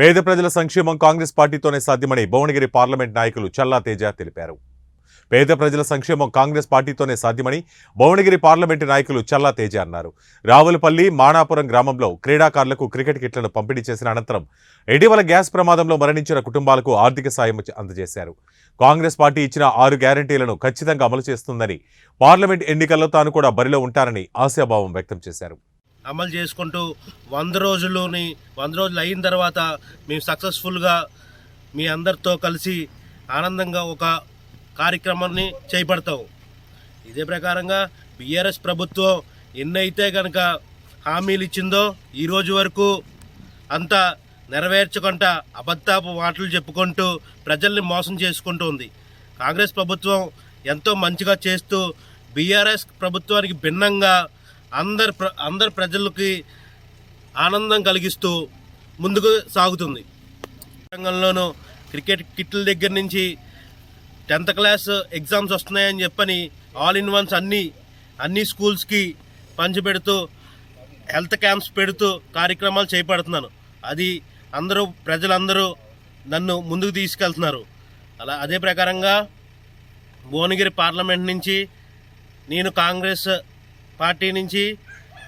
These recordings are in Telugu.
పేద ప్రజల సంక్షేమం కాంగ్రెస్ పార్టీతోనే సాధ్యమని భువనగిరి పార్లమెంట్ నాయకులు చల్లా తేజ తెలిపారు. పేద ప్రజల సంక్షేమం కాంగ్రెస్ పార్టీతోనే సాధ్యమని భువనగిరి పార్లమెంటు నాయకులు చల్లా తేజ అన్నారు. రావులపల్లి మానాపురం గ్రామంలో క్రీడాకారులకు క్రికెట్ కిట్లను పంపిణీ చేసిన అనంతరం ఇటీవల గ్యాస్ ప్రమాదంలో మరణించిన కుటుంబాలకు ఆర్థిక సాయం అందజేశారు. కాంగ్రెస్ పార్టీ ఇచ్చిన 6 గ్యారంటీలను ఖచ్చితంగా అమలు చేస్తుందని, పార్లమెంట్ ఎన్నికల్లో తాను కూడా బరిలో ఉంటానని ఆశాభావం వ్యక్తం చేశారు. అమలు చేసుకుంటూ 100 రోజులు అయిన తర్వాత మేము సక్సెస్ఫుల్గా మీ అందరితో కలిసి ఆనందంగా ఒక కార్యక్రమాన్ని చేపడతాం. ఇదే ప్రకారంగా బీఆర్ఎస్ ప్రభుత్వం ఎన్నైతే కనుక హామీలు ఇచ్చిందో ఈరోజు వరకు అంతా నెరవేర్చకుండా అబద్ధపు మాటలు చెప్పుకుంటూ ప్రజల్ని మోసం చేసుకుంటూ ఉంది. కాంగ్రెస్ ప్రభుత్వం ఎంతో మంచిగా చేస్తూ బీఆర్ఎస్ ప్రభుత్వానికి భిన్నంగా అందరి ప్రజలకి ఆనందం కలిగిస్తూ ముందుకు సాగుతుంది. రంగంలోనూ క్రికెట్ కిట్ల దగ్గర నుంచి 10th క్లాస్ ఎగ్జామ్స్ వస్తున్నాయని చెప్పని ఆల్ ఇన్ వన్స్ అన్ని స్కూల్స్కి పంచిపెడుతూ హెల్త్ క్యాంప్స్ పెడుతూ కార్యక్రమాలు చేపడుతున్నాను. అది ప్రజలందరూ నన్ను ముందుకు తీసుకెళ్తున్నారు. అదే ప్రకారంగా భువనగిరి పార్లమెంట్ నుంచి నేను కాంగ్రెస్ పార్టీ నుంచి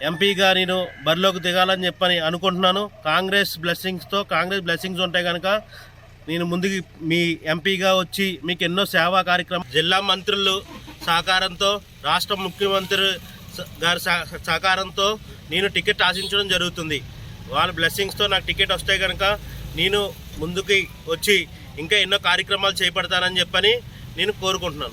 ఎంపీగా నేను బరిలోకి దిగాలని చెప్పని అనుకుంటున్నాను. కాంగ్రెస్ బ్లెస్సింగ్స్ ఉంటాయి కనుక నేను ముందుకు మీ ఎంపీగా వచ్చి మీకు ఎన్నో సేవా కార్యక్రమం, జిల్లా మంత్రులు సహకారంతో, రాష్ట్ర ముఖ్యమంత్రి గారి సహకారంతో నేను టికెట్ ఆశించడం జరుగుతుంది. వాళ్ళ బ్లెస్సింగ్స్తో నాకు టికెట్ వస్తే కనుక నేను ముందుకి వచ్చి ఇంకా ఎన్నో కార్యక్రమాలు చేపడతానని చెప్పని నేను కోరుకుంటున్నాను.